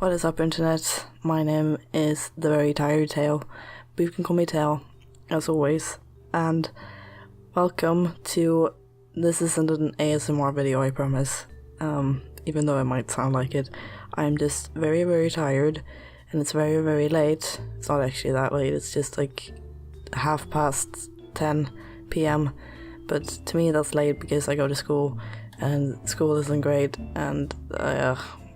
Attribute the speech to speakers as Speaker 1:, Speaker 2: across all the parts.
Speaker 1: What is up, internet? My name is TheFairTale, but you can call me Tale, as always. And welcome to... This isn't an ASMR video, I promise. Even though it might sound like it. I'm just very, very tired, and it's very, very late. It's not actually that late, it's just like 10:30 p.m. But to me that's late because I go to school, and school isn't great, and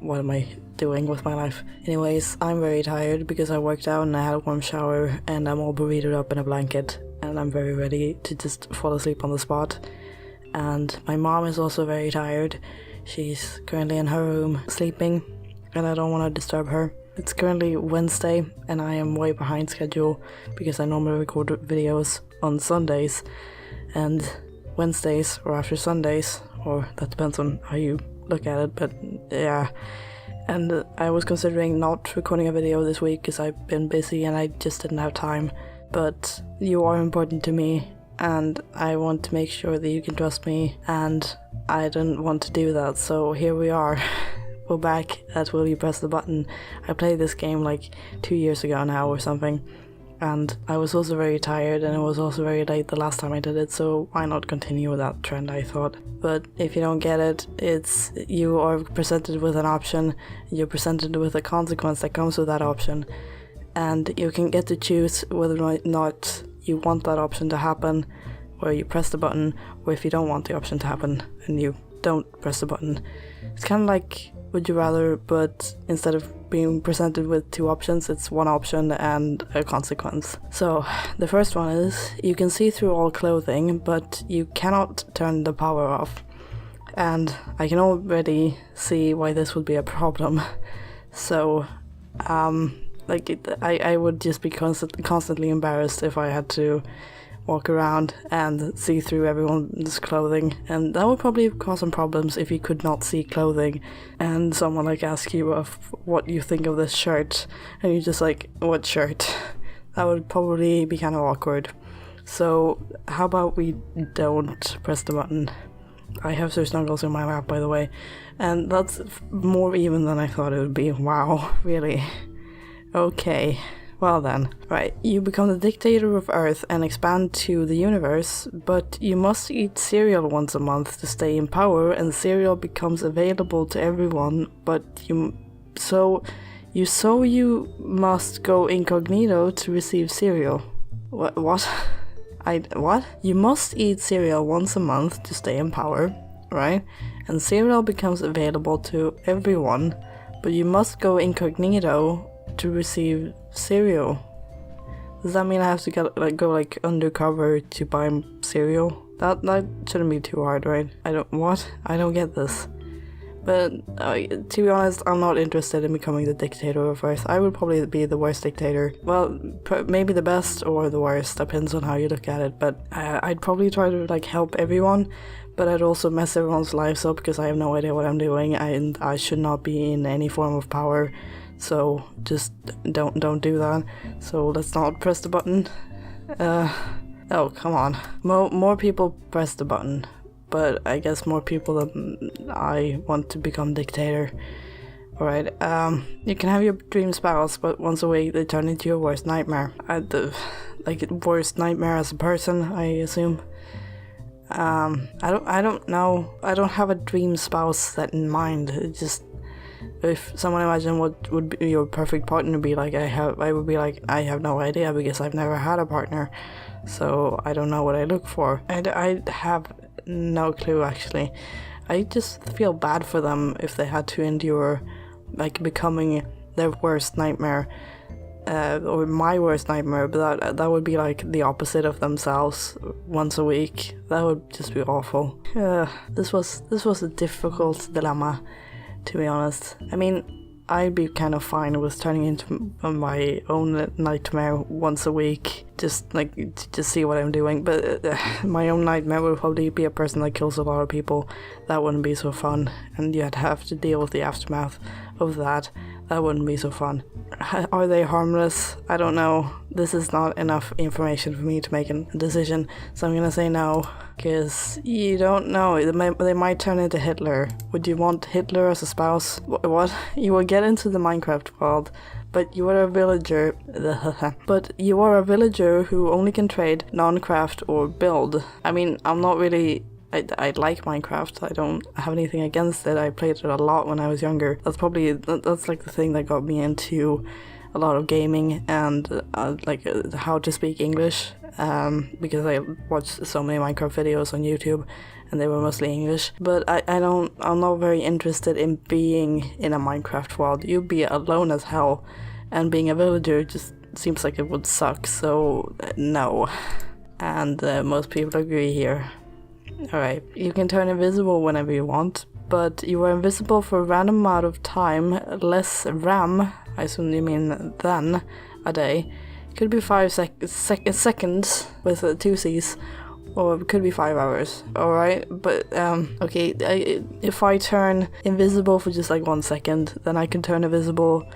Speaker 1: what am I doing with my life? Anyways, I'm very tired because I worked out and I had a warm shower, and I'm all burritoed up in a blanket, and I'm very ready to just fall asleep on the spot. And my mom is also very tired. She's currently in her room sleeping, and I don't want to disturb her. It's currently Wednesday, and I am way behind schedule because I normally record videos on Sundays, and Wednesdays or after Sundays, or that depends on how you look at it, but yeah. And I was considering not recording a video this week because I've been busy and I just didn't have time. But you are important to me, and I want to make sure that you can trust me, and I didn't want to do that, so here we are. We're back at Will You Press the Button. I played this game like 2 years ago now or something, and I was also very tired, and it was also very late the last time I did it, so why not continue with that trend, I thought. But if you don't get it, it's you are presented with an option, you're presented with a consequence that comes with that option, and you can get to choose whether or not you want that option to happen, or you press the button, or if you don't want the option to happen and you don't press the button. It's kind of like Would You Rather, but instead of being presented with two options, it's one option and a consequence. So the first one is you can see through all clothing, but you cannot turn the power off. And I can already see why this would be a problem. So I would just be constantly embarrassed if I had to walk around and see through everyone's clothing, and that would probably cause some problems if you could not see clothing and someone like ask you of what you think of this shirt, and you're just like, what shirt? That would probably be kind of awkward. So how about we don't press the button? I have Sir Snuggles in my lap, by the way, and that's more even than I thought it would be. Wow, really? Okay. Well then, right, you become the dictator of Earth and expand to the universe, but you must eat cereal once a month to stay in power, and cereal becomes available to everyone, but you must go incognito to receive cereal. What? What? You must eat cereal once a month to stay in power, right? And cereal becomes available to everyone, but you must go incognito to receive cereal. Does that mean I have to go undercover to buy cereal? That shouldn't be too hard, right? I don't get this. But to be honest, I'm not interested in becoming the dictator of Earth. I would probably be the worst dictator. Well, maybe the best or the worst, depends on how you look at it. But I'd probably try to help everyone, but I'd also mess everyone's lives up because I have no idea what I'm doing, and I should not be in any form of power. So just don't do that. So let's not press the button. Oh, come on. More people press the button, but I guess more people than I want to become dictator. Alright, you can have your dream spouse, but once a week they turn into your worst nightmare. Worst nightmare as a person, I assume. I don't know. I don't have a dream spouse set in mind. It just... If someone imagined what would be your perfect partner be like, I would be like, I have no idea because I've never had a partner, so I don't know what I look for. I have no clue, actually. I just feel bad for them if they had to endure becoming their worst nightmare, or my worst nightmare, but that would be the opposite of themselves once a week. That would just be awful. This was a difficult dilemma, to be honest. I mean, I'd be kind of fine with turning into my own nightmare once a week, just to see what I'm doing, but my own nightmare would probably be a person that kills a lot of people. That wouldn't be so fun, and you'd have to deal with the aftermath of that. That wouldn't be so fun. Are they harmless? I don't know. This is not enough information for me to make a decision, so I'm gonna say no. Because you don't know, they might turn into Hitler. Would you want Hitler as a spouse? What? You will get into the Minecraft world, but you are a villager. But you are a villager who only can trade, non-craft, or build. I mean, I'm not really... I like Minecraft. I don't have anything against it. I played it a lot when I was younger. That's like the thing that got me into a lot of gaming and how to speak English. Because I watched so many Minecraft videos on YouTube and they were mostly English. But I'm not very interested in being in a Minecraft world. You'd be alone as hell, and being a villager just seems like it would suck, so no. And most people agree here. Alright, you can turn invisible whenever you want, but you are invisible for a random amount of time, less RAM, I assume you mean than, a day. It could be 5 seconds with 2 C's, or it could be 5 hours. Alright, but okay, if I turn invisible for just like 1 second, then I can turn invisible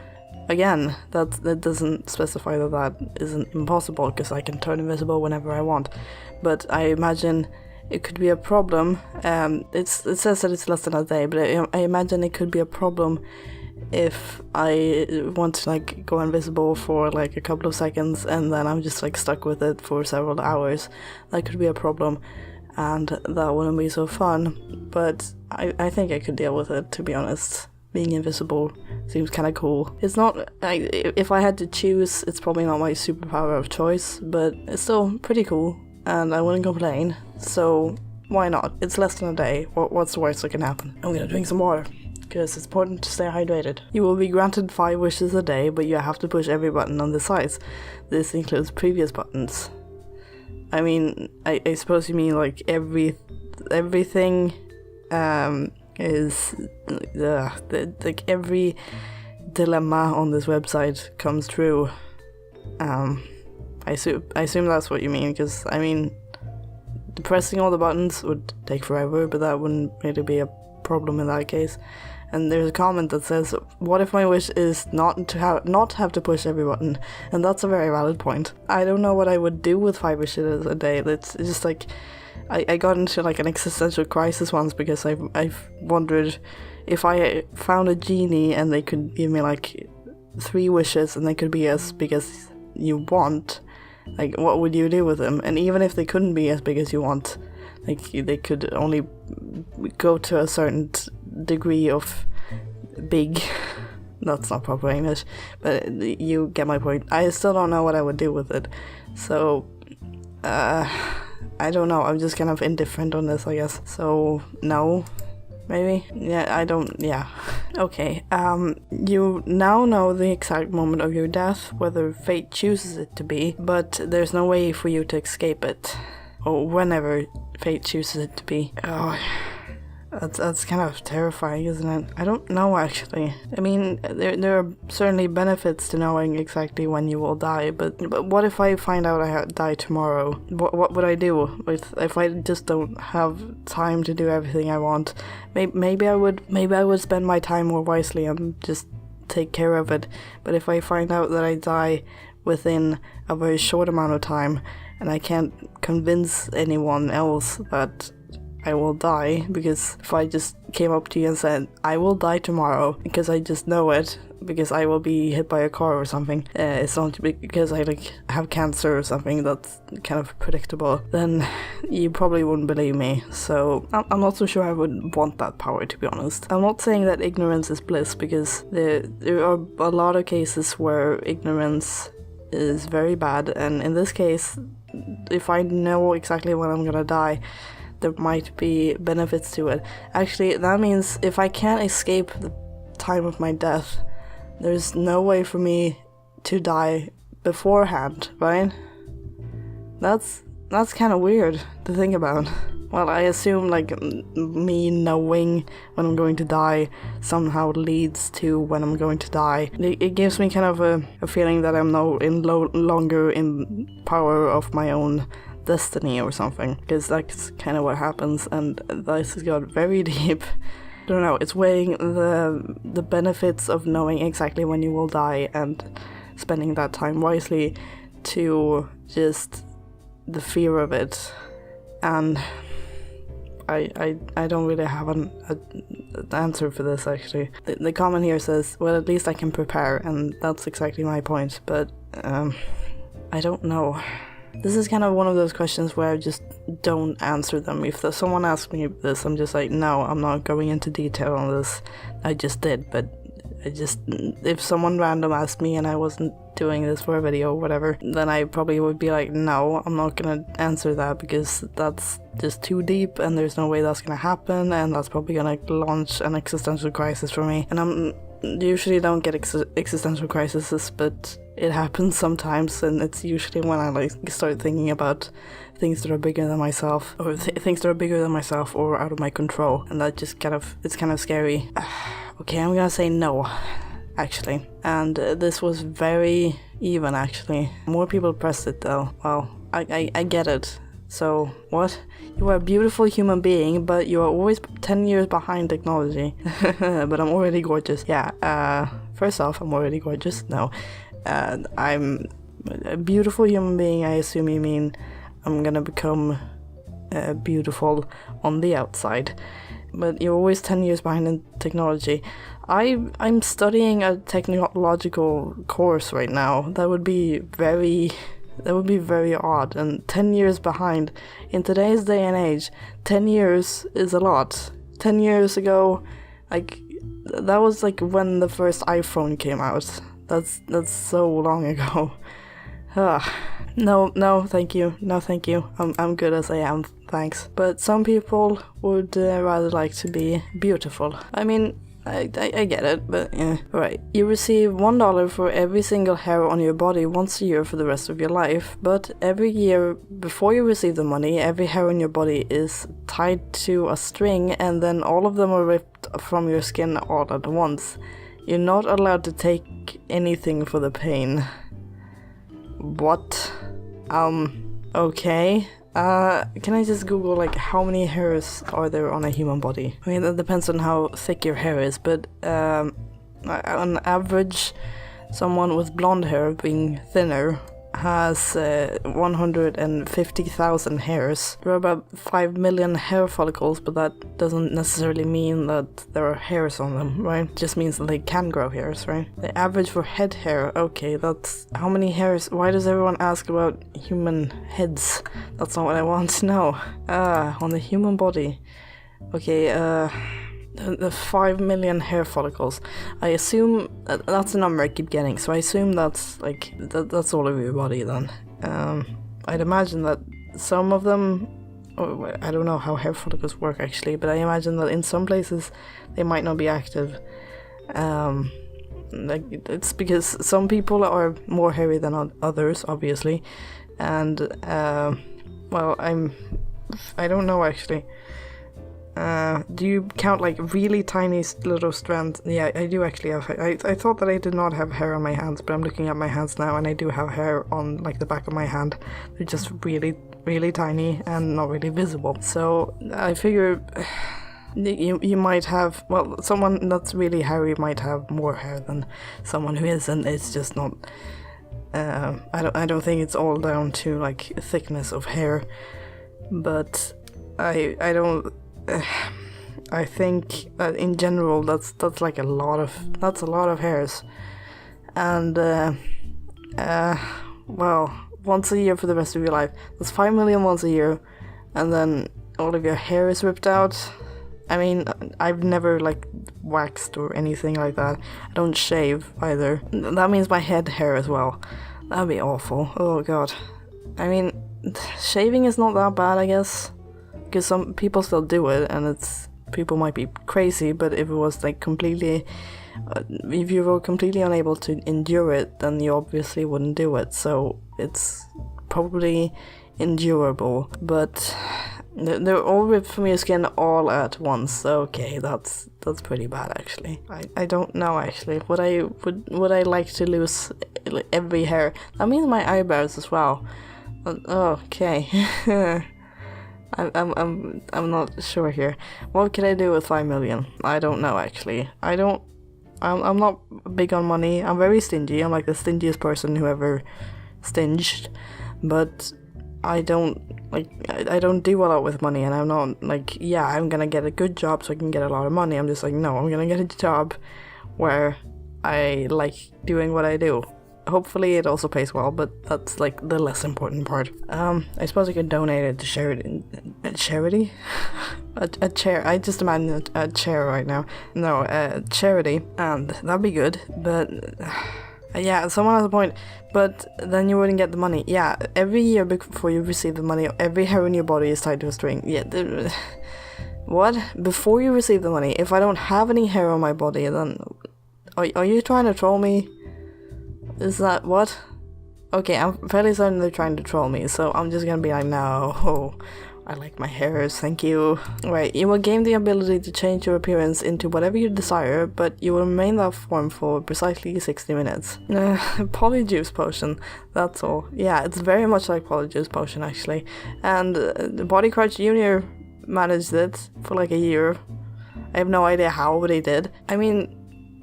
Speaker 1: again. That doesn't specify that isn't impossible, because I can turn invisible whenever I want. But I imagine it could be a problem. It says that it's less than a day, but I imagine it could be a problem if I want to like go invisible for like a couple of seconds and then I'm just like stuck with it for several hours. That could be a problem, and that wouldn't be so fun. But I think I could deal with it, to be honest. Being invisible seems kind of cool. It's not, if I had to choose, it's probably not my superpower of choice, but it's still pretty cool. And I wouldn't complain, so why not? It's less than a day. What's the worst that can happen? I'm gonna drink some water, because it's important to stay hydrated. You will be granted 5 wishes a day, but you have to push every button on the sides. This includes previous buttons. I mean, I suppose you mean like everything is... like every dilemma on this website comes true. I assume that's what you mean, because, I mean, pressing all the buttons would take forever, but that wouldn't really be a problem in that case. And there's a comment that says, what if my wish is not to have to push every button? And that's a very valid point. I don't know what I would do with 5 wishes a day. It's just like, I got into like an existential crisis once, because I've wondered if I found a genie and they could give me like 3 wishes and they could be as big as you want, like what would you do with them? And even if they couldn't be as big as you want, like they could only go to a certain degree of big. That's not proper English, but you get my point. I still don't know what I would do with it, so I don't know. I'm just kind of indifferent on this, I guess. So no. Maybe? Yeah. Okay, you now know the exact moment of your death, whether fate chooses it to be, but there's no way for you to escape it. Or whenever fate chooses it to be. Oh, that's kind of terrifying, isn't it? I don't know, actually. I mean, there are certainly benefits to knowing exactly when you will die, but what if I find out I die tomorrow? What would I do if I just don't have time to do everything I want? Maybe I would spend my time more wisely and just take care of it. But if I find out that I die within a very short amount of time and I can't convince anyone else that I will die, because if I just came up to you and said, I will die tomorrow, because I just know it, because I will be hit by a car or something, it's not because I like have cancer or something that's kind of predictable, then you probably wouldn't believe me. So I'm not so sure I would want that power, to be honest. I'm not saying that ignorance is bliss, because there are a lot of cases where ignorance is very bad, and in this case, if I know exactly when I'm gonna die, there might be benefits to it. Actually, that means if I can't escape the time of my death, there's no way for me to die beforehand, right? That's kind of weird to think about. Well, I assume like me knowing when I'm going to die somehow leads to when I'm going to die. It gives me kind of a feeling that I'm no longer in power of my own destiny or something, because that's kind of what happens, and this has got very deep. don't know, it's weighing the benefits of knowing exactly when you will die and spending that time wisely to just the fear of it. And I don't really have an answer for this, actually. The comment here says, well, at least I can prepare, and that's exactly my point, but I don't know. This is kind of one of those questions where I just don't answer them. If someone asks me this, I'm just like, no, I'm not going into detail on this. I just did, but if someone random asked me and I wasn't doing this for a video or whatever, then I probably would be like, no, I'm not gonna answer that because that's just too deep and there's no way that's gonna happen, and that's probably gonna launch an existential crisis for me. And I'm usually don't get existential crises, but it happens sometimes, and it's usually when I start thinking about things that are bigger than myself, or things that are bigger than myself or out of my control, and that just it's kind of scary. Okay, I'm gonna say no, actually. And this was very even, actually. More people pressed it, though. Well, I get it. So, what? You are a beautiful human being, but you are always 10 years behind technology. But I'm already gorgeous. Yeah, first off, I'm already gorgeous. No. I'm a beautiful human being. I assume you mean I'm gonna become beautiful on the outside. But you're always 10 years behind in technology. I'm studying a technological course right now. That would be very odd, and 10 years behind. In today's day and age, 10 years is a lot. 10 years ago, that was when the first iPhone came out. That's so long ago. No, thank you. No, thank you. I'm good as I am, thanks. But some people would rather like to be beautiful. I mean, I get it, but yeah. Right. You receive $1 for every single hair on your body once a year for the rest of your life, but every year before you receive the money, every hair on your body is tied to a string, and then all of them are ripped from your skin all at once. You're not allowed to take anything for the pain. What? Okay. Can I just Google, how many hairs are there on a human body? I mean, that depends on how thick your hair is, but, on average, someone with blonde hair, being thinner, has 150,000 hairs. There are about 5 million hair follicles, but that doesn't necessarily mean that there are hairs on them, right? It just means that they can grow hairs, right? The average for head hair, okay, that's how many hairs? Why does everyone ask about human heads? That's not what I want to know. On the human body. Okay, the 5 million hair follicles. I assume that's the number I keep getting, so I assume that's that's all of your body then. I'd imagine that some of them, I don't know how hair follicles work actually, but I imagine that in some places they might not be active. It's because some people are more hairy than others, obviously, and well, I don't know actually. Do you count really tiny little strands? Yeah, I do actually have hair. I thought that I did not have hair on my hands, but I'm looking at my hands now and I do have hair on the back of my hand. They're just really, really tiny and not really visible. So I figure you might have, well, someone that's really hairy might have more hair than someone who isn't. It's just not, I don't think it's all down to thickness of hair, but I don't. I think that in general that's a lot of hairs, and well, once a year for the rest of your life. That's 5 million once a year, and then all of your hair is ripped out. I mean, I've never waxed or anything like that. I don't shave either. That means my head hair as well. That'd be awful. Oh god. I mean, shaving is not that bad, I guess. Because some people still do it, and people might be crazy, but if it was completely, if you were completely unable to endure it, then you obviously wouldn't do it, so it's probably endurable, but they're all ripped from your skin all at once. Okay, that's pretty bad actually. I don't know actually. Would I like to lose every hair? That means my eyebrows as well. Okay. I'm not sure here. What can I do with 5 million? I don't know actually. I'm not big on money. I'm very stingy. I'm like the stingiest person who ever stinged. But I don't I don't do a lot with money, and I'm not like, yeah, I'm gonna get a good job so I can get a lot of money. I'm just like, no, I'm gonna get a job where I like doing what I do. Hopefully it also pays well, but that's like the less important part. I suppose I could donate it to charity. Charity? a chair. I just imagine a chair right now. No, charity, and that'd be good. But yeah, someone has a point. But then you wouldn't get the money. Yeah, every year before you receive the money, every hair in your body is tied to a string. Yeah. What? Before you receive the money, if I don't have any hair on my body, then are you trying to troll me? Is that what? Okay, I'm fairly certain they're trying to troll me, so I'm just gonna be like, no, I like my hairs, thank you. Right, you will gain the ability to change your appearance into whatever you desire, but you will remain that form for precisely 60 minutes. Polyjuice potion, that's all. Yeah, it's very much like Polyjuice potion, actually. And Body Crunch Jr. managed it for like a year. I have no idea how, but he did. I mean,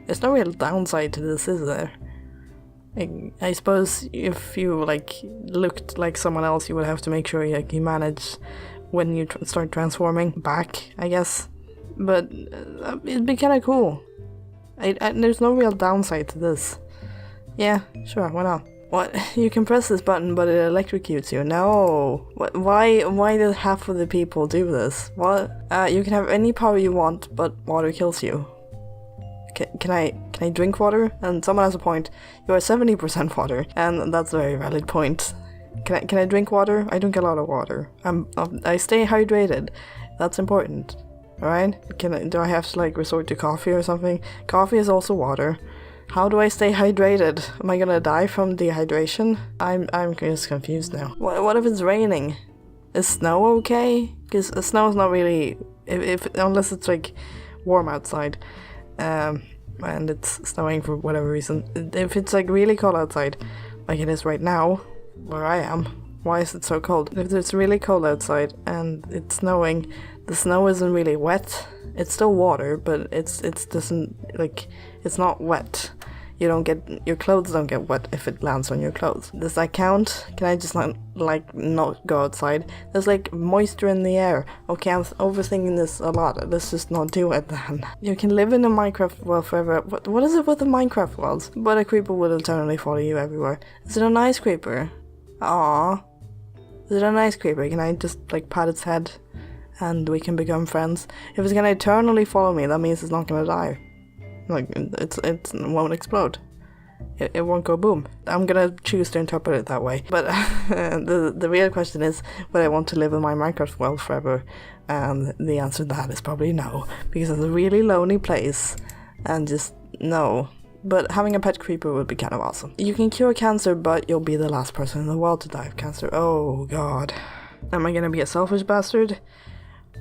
Speaker 1: there's no real downside to this, is there? I suppose if you like looked like someone else, you would have to make sure you manage when you start transforming back, I guess. But it'd be kind of cool. There's no real downside to this. Yeah, sure, why not? What? You can press this button, but it electrocutes you. No. What? Why did half of the people do this? What? You can have any power you want, but water kills you. Can I drink water? And someone has a point. You are 70% water, and that's a very valid point. Can I drink water? I drink a lot of water. I stay hydrated. That's important. Alright? Do I have to like resort to coffee or something? Coffee is also water. How do I stay hydrated? Am I gonna die from dehydration? I'm just confused now. What if it's raining? Is snow okay? Because snow is not really, unless it's like warm outside. And it's snowing for whatever reason. If it's like really cold outside, like it is right now, where I am, why is it so cold? If it's really cold outside and it's snowing, the snow isn't really wet. It's still water, but it's not wet. Your clothes don't get wet if it lands on your clothes. Does that count? Can I just not go outside? There's like moisture in the air. Okay, I'm overthinking this a lot. Let's just not do it then. You can live in a Minecraft world forever. What is it with the Minecraft worlds? But a creeper will eternally follow you everywhere. Is it a nice creeper? Aww. Is it a nice creeper? Can I just like pat its head and we can become friends? If it's gonna eternally follow me, that means it's not gonna die. Like, it won't explode. It won't go boom. I'm gonna choose to interpret it that way. But the real question is, would I want to live in my Minecraft world forever? And the answer to that is probably no. Because it's a really lonely place. And just no. But having a pet creeper would be kind of awesome. You can cure cancer, but you'll be the last person in the world to die of cancer. Oh god. Am I gonna be a selfish bastard?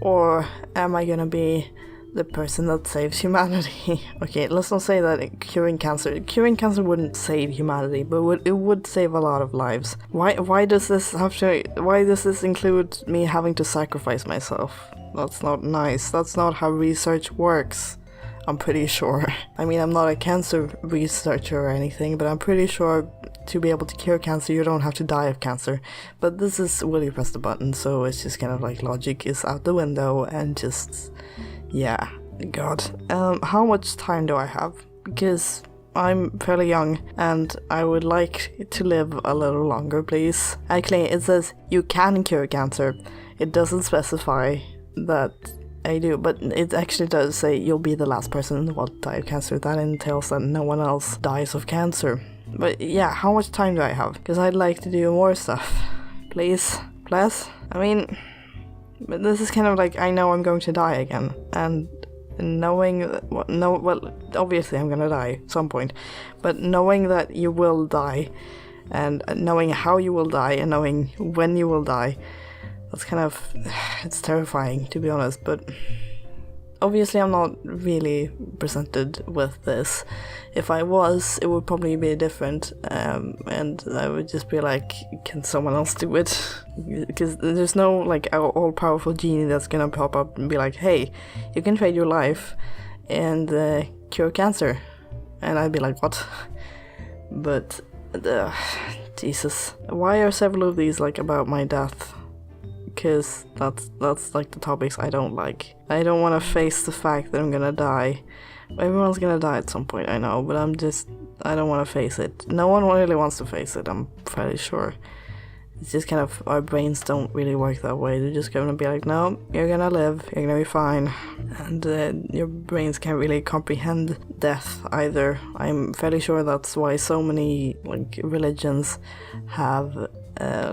Speaker 1: Or am I gonna be the person that saves humanity? Okay, let's not say that curing cancer wouldn't save humanity, but it would save a lot of lives. Why does this include me having to sacrifice myself? That's not nice. That's not how research works. I'm pretty sure. I mean, I'm not a cancer researcher or anything, but I'm pretty sure to be able to cure cancer, you don't have to die of cancer. But this is will you press the button, so it's just kind of like logic is out the window and just... yeah, god. How much time do I have? Because I'm fairly young and I would like to live a little longer, please. Actually, it says you can cure cancer. It doesn't specify that I do, but it actually does say you'll be the last person in the world to die of cancer. That entails that no one else dies of cancer. But yeah, how much time do I have? Because I'd like to do more stuff. Please? Please? I mean... but this is kind of like, I know I'm going to die again, and knowing well, obviously I'm gonna die at some point, but knowing that you will die, and knowing how you will die, and knowing when you will die, that's kind of, it's terrifying, to be honest, but obviously I'm not really presented with this. If I was, it would probably be different, and I would just be like, can someone else do it? Because there's no like all-powerful genie that's gonna pop up and be like, hey, you can trade your life and cure cancer. And I'd be like, what? But Jesus, why are several of these like about my death? Because that's like the topics I don't like. I don't want to face the fact that I'm gonna die. Everyone's gonna die at some point, I know, but I don't want to face it. No one really wants to face it, I'm fairly sure. It's just kind of, our brains don't really work that way. They're just gonna be like, no, you're gonna live, you're gonna be fine. And your brains can't really comprehend death either. I'm fairly sure that's why so many like religions have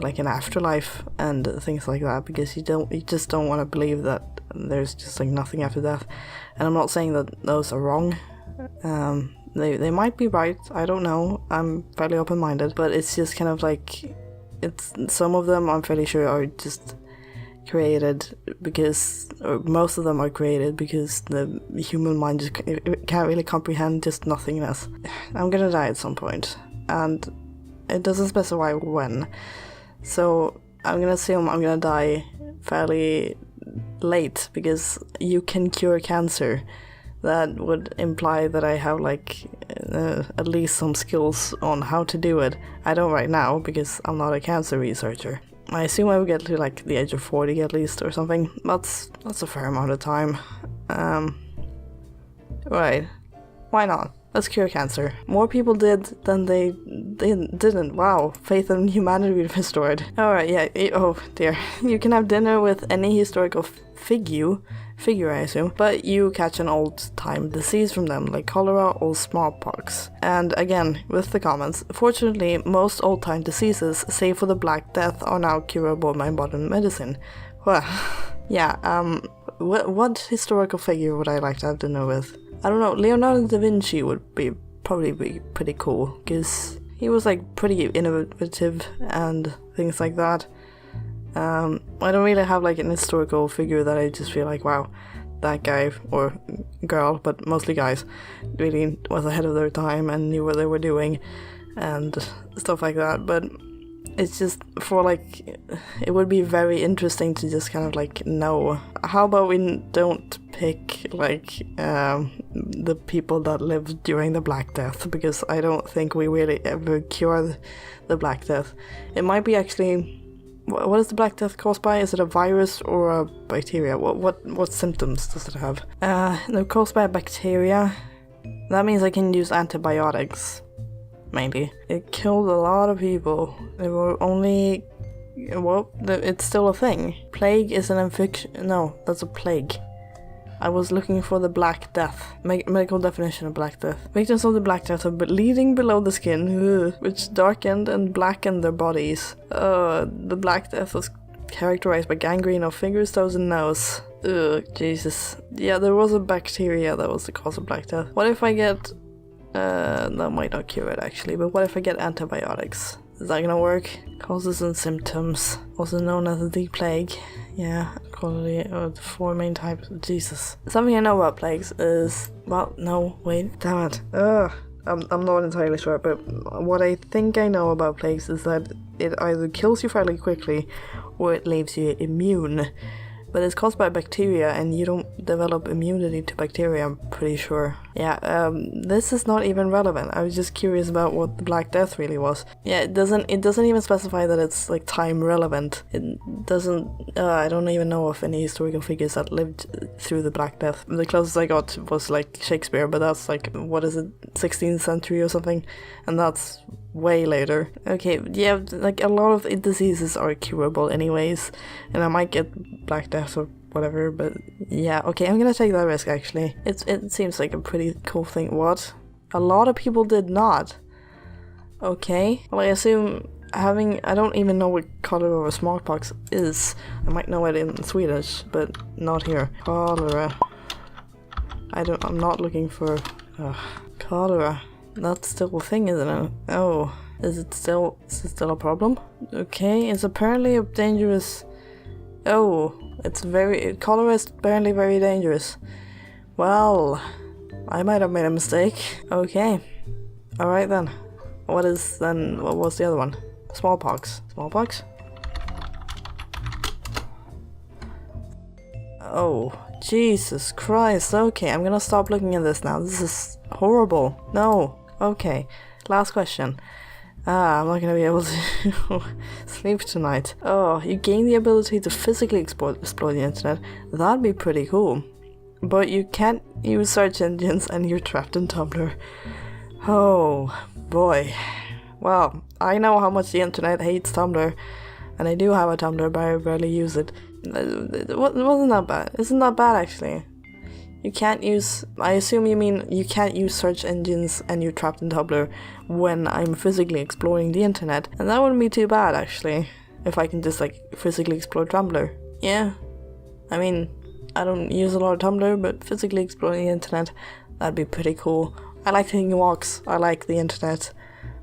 Speaker 1: like an afterlife and things like that, because you just don't want to believe that there's just like nothing after death. And I'm not saying that those are wrong. They might be right, I don't know. I'm fairly open-minded, but it's just kind of like, it's some of them I'm fairly sure are just created because, or most of them are created because the human mind just can't really comprehend just nothingness. I'm gonna die at some point, and it doesn't specify when, so I'm gonna assume I'm gonna die fairly late because you can cure cancer. That would imply that I have like at least some skills on how to do it. I don't right now because I'm not a cancer researcher. I assume I will get to like the age of 40 at least or something. That's a fair amount of time. Right. Why not? Let's cure cancer. More people did than they didn't. Wow. Faith in humanity restored. Alright, yeah. Oh dear. You can have dinner with any historical figure I assume, but you catch an old-time disease from them, like cholera or smallpox. And again, with the comments, fortunately, most old-time diseases, save for the Black Death, are now curable by modern medicine. Well, yeah, what historical figure would I like to have dinner with? I don't know, Leonardo da Vinci would probably be pretty cool, because he was like pretty innovative and things like that. I don't really have like an historical figure that I just feel like, wow, that guy or girl, but mostly guys, really was ahead of their time and knew what they were doing and stuff like that. But it's just for like, it would be very interesting to just kind of like know. How about we don't pick like the people that lived during the Black Death, because I don't think we really ever cure the Black Death. It might be actually, what is the Black Death caused by? Is it a virus or a bacteria? What symptoms does it have? They're caused by a bacteria. That means I can use antibiotics, mainly. It killed a lot of people. There were only, well, it's still a thing. Plague is an infection. No, that's a plague. I was looking for the Black Death. Medical definition of Black Death. Victims of the Black Death are bleeding below the skin, which darkened and blackened their bodies. The Black Death was characterized by gangrene of fingers, toes, and nose. Ugh, Jesus. Yeah, there was a bacteria that was the cause of Black Death. What if I get... that might not cure it, actually, but what if I get antibiotics? Is that gonna work? Causes and symptoms, also known as the plague. Yeah, quality of the 4 main types. Jesus. Something I know about plagues is... Well, no, wait, damn it. I'm not entirely sure, but what I think I know about plagues is that it either kills you fairly quickly or it leaves you immune. But it's caused by bacteria, and you don't develop immunity to bacteria, I'm pretty sure. Yeah, this is not even relevant. I was just curious about what the Black Death really was. Yeah, it doesn't even specify that it's like time relevant. It doesn't, I don't even know of any historical figures that lived through the Black Death. The closest I got was like Shakespeare, but that's like, what is it, 16th century or something? And that's way later. Okay, yeah, like a lot of diseases are curable anyways, and I might get Black Death or whatever, but yeah, okay, I'm gonna take that risk actually. It seems like a pretty cool thing. What? A lot of people did not. Okay, well I assume I don't even know what cholera or smallpox is. I might know it in Swedish, but not here. Cholera. I'm not looking for cholera. That's still a thing, isn't it? Oh, is it still a problem? Okay, it's apparently a dangerous... Oh, cholera is apparently very dangerous. Well, I might have made a mistake. Okay. Alright then. What was the other one? Smallpox. Smallpox? Oh, Jesus Christ. Okay, I'm gonna stop looking at this now. This is horrible. No. Okay. Last question. I'm not gonna be able to sleep tonight. Oh, you gain the ability to physically explore the internet. That'd be pretty cool. But you can't use search engines and you're trapped in Tumblr. Oh, boy. Well, I know how much the internet hates Tumblr. And I do have a Tumblr, but I barely use it. It wasn't that bad. Isn't that bad, actually? You can't use... I assume you mean you can't use search engines and you're trapped in Tumblr when I'm physically exploring the internet. And that wouldn't be too bad, actually. If I can just, like, physically explore Tumblr. Yeah. I mean, I don't use a lot of Tumblr, but physically exploring the internet, that'd be pretty cool. I like taking walks. I like the internet.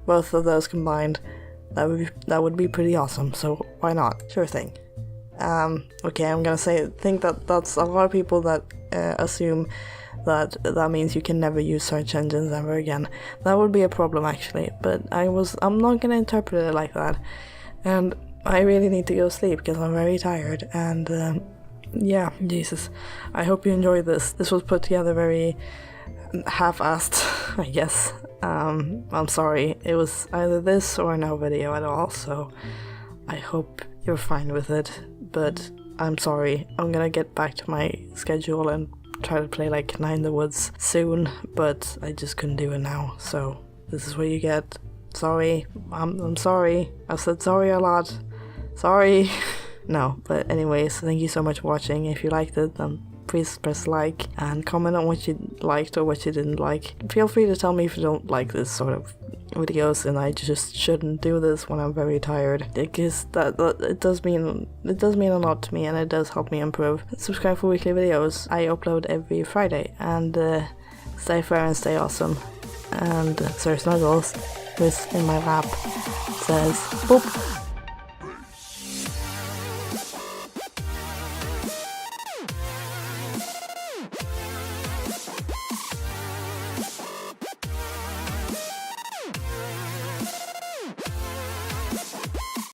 Speaker 1: Both of those combined. That would be pretty awesome, so why not? Sure thing. Okay, I'm gonna think that that's a lot of people that assume that means you can never use search engines ever again. That would be a problem, actually, but I'm not gonna interpret it like that. And I really need to go sleep because I'm very tired, and yeah, Jesus. I hope you enjoyed this. This was put together very half-assed, I guess. I'm sorry, it was either this or no video at all, so I hope you're fine with it, but I'm sorry. I'm gonna get back to my schedule and try to play like Night in the Woods soon, but I just couldn't do it now, so this is what you get. Sorry, I'm sorry. I've said sorry a lot. Sorry. No, but anyways, thank you so much for watching. If you liked it, then please press like and comment on what you liked or what you didn't like. Feel free to tell me if you don't like this sort of videos and I just shouldn't do this when I'm very tired, because that it does mean a lot to me and it does help me improve. Subscribe for weekly videos. I upload every Friday, and stay fair and stay awesome. And Sir Snuggles, who's in my lap, says boop.